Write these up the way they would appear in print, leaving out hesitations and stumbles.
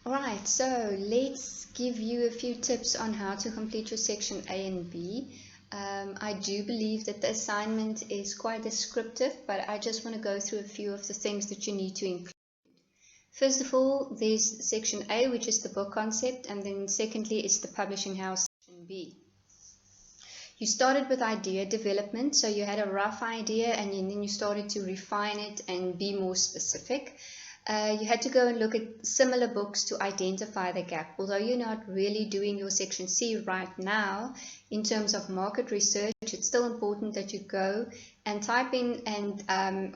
Alright, so let's give you a few tips on how to complete your section A and B. I do believe that the assignment is quite descriptive, but I just want to go through a few of the things that you need to include. First of all, there's section A, which is the book concept, and then secondly, it's the publishing house, section B. You started with idea development, so you had a rough idea and then you started to refine it and be more specific. You had to go and look at similar books to identify the gap. Although you're not really doing your section C right now in terms of market research, it's still important that you go and type in and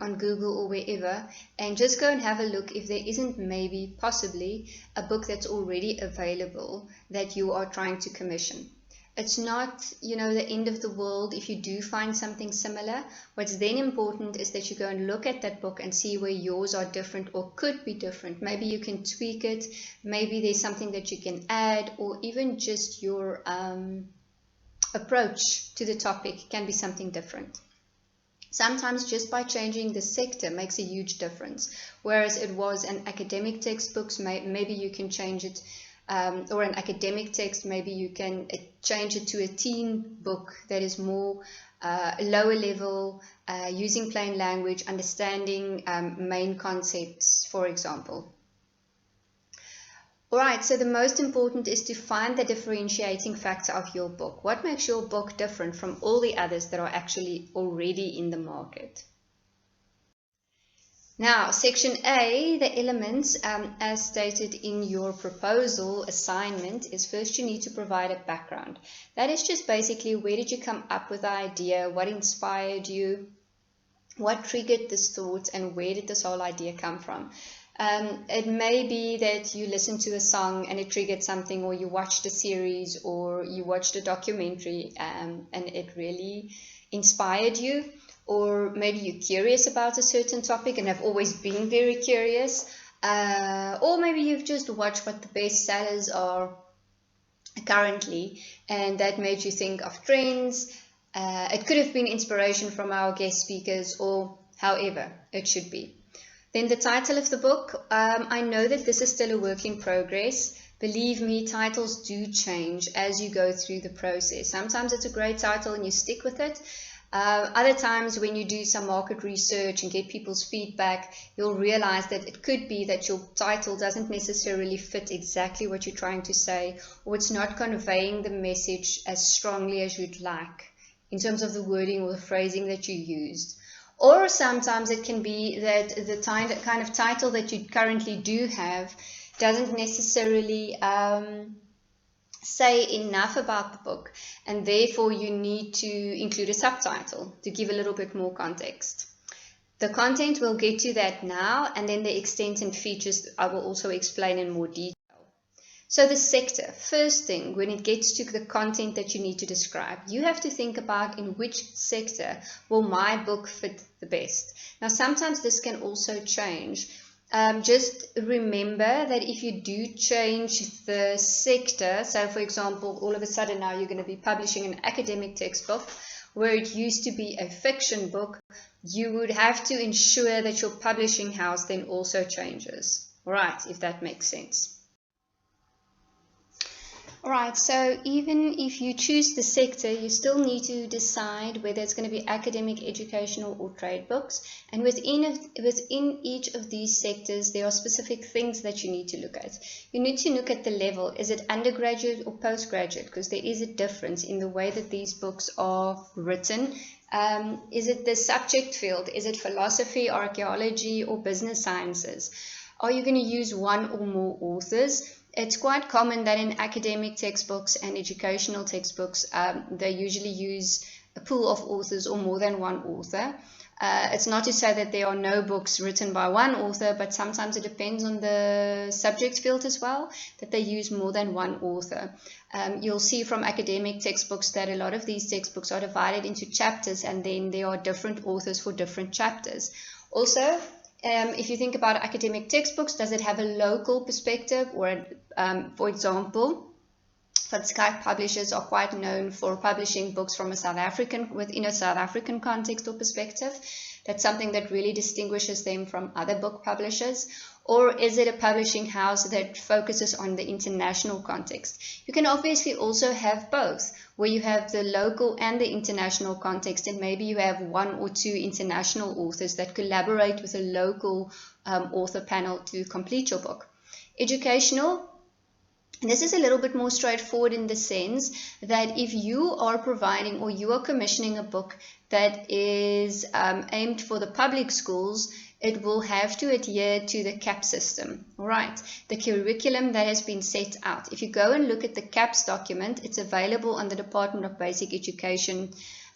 on Google or wherever and just go and have a look if there isn't maybe possibly a book that's already available that you are trying to commission. It's not, the end of the world if you do find something similar. What's then important is that you go and look at that book and see where yours are different or could be different. Maybe you can tweak it. Maybe there's something that you can add, or even just your approach to the topic can be something different. Sometimes just by changing the sector makes a huge difference. Whereas it was an academic textbooks, maybe you can change it. Or an academic text, maybe you can change it to a teen book that is more lower level, using plain language, understanding main concepts, for example. Alright, so the most important is to find the differentiating factor of your book. What makes your book different from all the others that are actually already in the market? Now, section A, the elements, as stated in your proposal assignment, is first you need to provide a background. That is just basically where did you come up with the idea, what inspired you, what triggered this thought, and where did this whole idea come from. It may be that you listened to a song and it triggered something, or you watched a series, or you watched a documentary and it really inspired you. Or maybe you're curious about a certain topic and have always been very curious. Or maybe you've just watched what the best sellers are currently and that made you think of trends. It could have been inspiration from our guest speakers or however it should be. Then the title of the book. I know that this is still a work in progress. Believe me, titles do change as you go through the process. Sometimes it's a great title and you stick with it. Other times when you do some market research and get people's feedback, you'll realize that it could be that your title doesn't necessarily fit exactly what you're trying to say, or it's not conveying the message as strongly as you'd like in terms of the wording or the phrasing that you used. Or sometimes it can be that the kind of title that you currently do have doesn't necessarily say enough about the book, and therefore you need to include a subtitle to give a little bit more context. The content, we'll get to that now, and then the extent and features I will also explain in more detail. So the sector, first thing, when it gets to the content that you need to describe, you have to think about in which sector will my book fit the best. Now sometimes this can also change. Just remember that if you do change the sector, so for example, all of a sudden now you're going to be publishing an academic textbook where it used to be a fiction book, you would have to ensure that your publishing house then also changes. Right, if that makes sense. Alright, so even if you choose the sector, you still need to decide whether it's going to be academic, educational, or trade books. And within each of these sectors, there are specific things that you need to look at. You need to look at the level. Is it undergraduate or postgraduate? Because there is a difference in the way that these books are written. Is it the subject field? Is it philosophy, archaeology, or business sciences? Are you going to use one or more authors? It's quite common that in academic textbooks and educational textbooks, they usually use a pool of authors or more than one author. It's not to say that there are no books written by one author, but sometimes it depends on the subject field as well, that they use more than one author. You'll see from academic textbooks that a lot of these textbooks are divided into chapters, and then there are different authors for different chapters. Also, if you think about academic textbooks, does it have a local perspective? Or, for example, Van Schaick publishers are quite known for publishing books from within a South African context or perspective. That's something that really distinguishes them from other book publishers. Or is it a publishing house that focuses on the international context? You can obviously also have both, where you have the local and the international context, and maybe you have one or two international authors that collaborate with a local author panel to complete your book. Educational. This is a little bit more straightforward in the sense that if you are providing or you are commissioning a book that is aimed for the public schools, it will have to adhere to the CAP system, right? The curriculum that has been set out. If you go and look at the CAPS document, it's available on the Department of Basic Education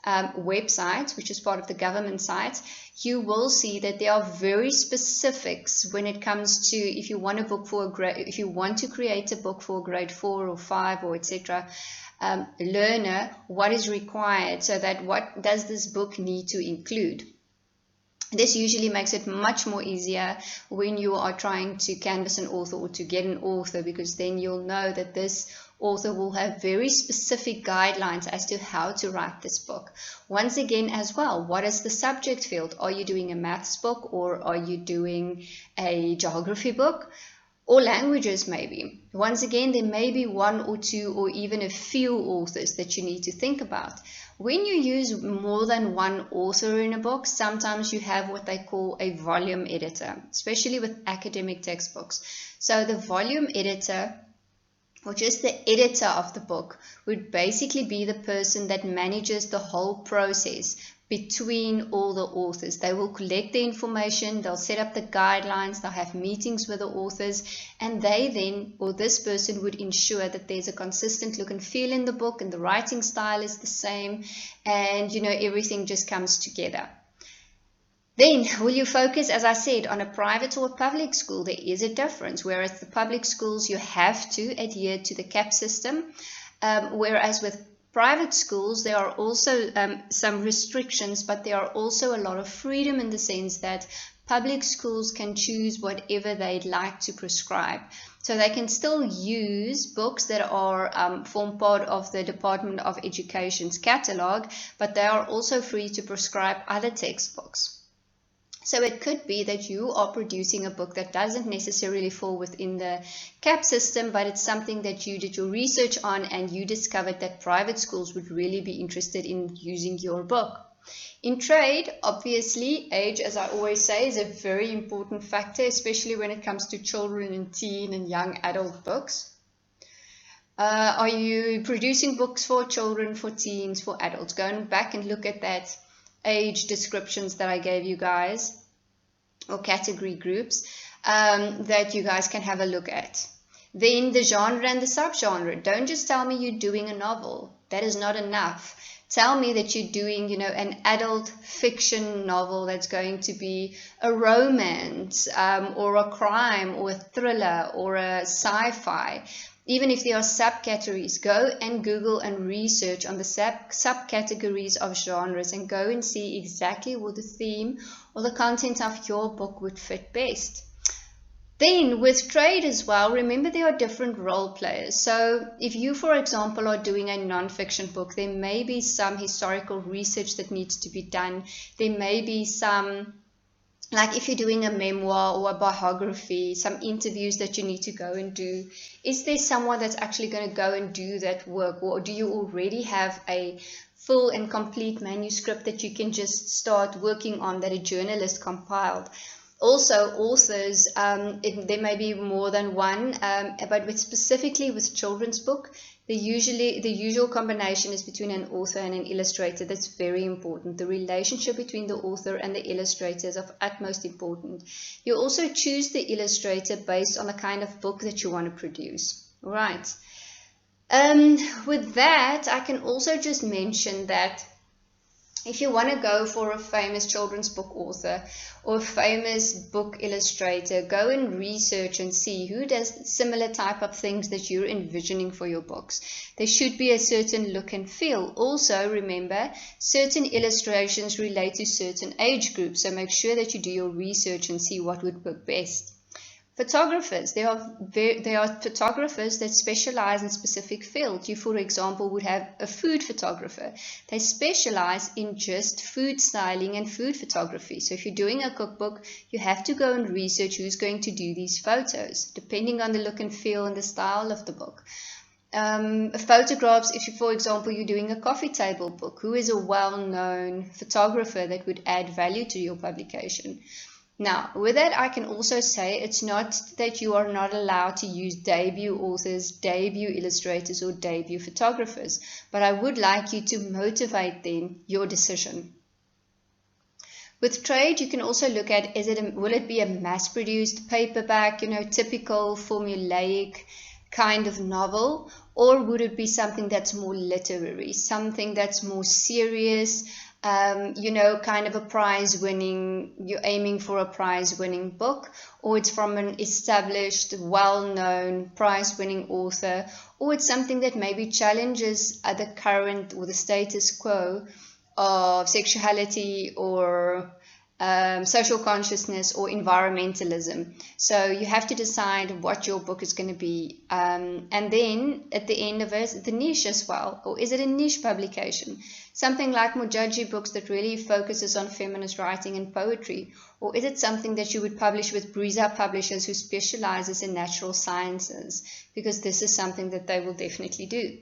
website, which is part of the government site. You will see that there are very specifics when it comes to if you want a book for a grade, if you want to create a book for a grade 4 or 5 or etc. Learner, what is required, so that what does this book need to include. This usually makes it much more easier when you are trying to canvass an author or to get an author, because then you'll know that this author will have very specific guidelines as to how to write this book. Once again as well, what is the subject field? Are you doing a maths book, or are you doing a geography book? Or languages maybe. Once again, there may be one or two or even a few authors that you need to think about. When you use more than one author in a book, sometimes you have what they call a volume editor, especially with academic textbooks. So the volume editor, or just the editor of the book, would basically be the person that manages the whole process between all the authors. They will collect the information, they'll set up the guidelines, they'll have meetings with the authors, and they then, or this person, would ensure that there's a consistent look and feel in the book, and the writing style is the same, and everything just comes together. Then, will you focus, as I said, on a private or a public school? There is a difference. Whereas the public schools, you have to adhere to the CAP system, whereas with private schools, there are also some restrictions, but there are also a lot of freedom in the sense that public schools can choose whatever they'd like to prescribe. So they can still use books that are form part of the Department of Education's catalogue, but they are also free to prescribe other textbooks. So it could be that you are producing a book that doesn't necessarily fall within the CAP system, but it's something that you did your research on and you discovered that private schools would really be interested in using your book. In trade, obviously, age, as I always say, is a very important factor, especially when it comes to children and teen and young adult books. Are you producing books for children, for teens, for adults? Going back and look at that age descriptions that I gave you guys, or category groups that you guys can have a look at. Then the genre and the subgenre. Don't just tell me you're doing a novel. That is not enough. Tell me that you're doing, an adult fiction novel that's going to be a romance, or a crime, or a thriller, or a sci-fi. Even if there are subcategories, go and Google and research on the subcategories of genres and go and see exactly what the theme or the content of your book would fit best. Then with trade as well, remember there are different role players. So if you, for example, are doing a non-fiction book, there may be some historical research that needs to be done. There may be some, like if you're doing a memoir or a biography, some interviews that you need to go and do. Is there someone that's actually going to go and do that work? Or do you already have a full and complete manuscript that you can just start working on that a journalist compiled? Also, authors, there may be more than one, but specifically with children's book, the usual combination is between an author and an illustrator. That's very important. The relationship between the author and the illustrator is of utmost importance. You also choose the illustrator based on the kind of book that you want to produce. Right. With that, I can also just mention that if you want to go for a famous children's book author or a famous book illustrator, go and research and see who does similar type of things that you're envisioning for your books. There should be a certain look and feel. Also, remember, certain illustrations relate to certain age groups, so make sure that you do your research and see what would work best. Photographers, there are photographers that specialize in specific fields. You, for example, would have a food photographer. They specialize in just food styling and food photography. So if you're doing a cookbook, you have to go and research who's going to do these photos, depending on the look and feel and the style of the book. Photographs, if you, for example, you're doing a coffee table book, who is a well-known photographer that would add value to your publication? Now, with that, I can also say it's not that you are not allowed to use debut authors, debut illustrators, or debut photographers, but I would like you to motivate then your decision. With trade, you can also look at, will it be a mass-produced paperback, typical formulaic kind of novel, or would it be something that's more literary, something that's more serious, kind of a prize-winning, you're aiming for a prize-winning book, or it's from an established, well-known, prize-winning author, or it's something that maybe challenges the current or the status quo of sexuality or social consciousness or environmentalism. So you have to decide what your book is going to be. And then at the end of it, the niche as well. Or is it a niche publication? Something like Mujaji Books that really focuses on feminist writing and poetry? Or is it something that you would publish with Brisa Publishers, who specializes in natural sciences? Because this is something that they will definitely do.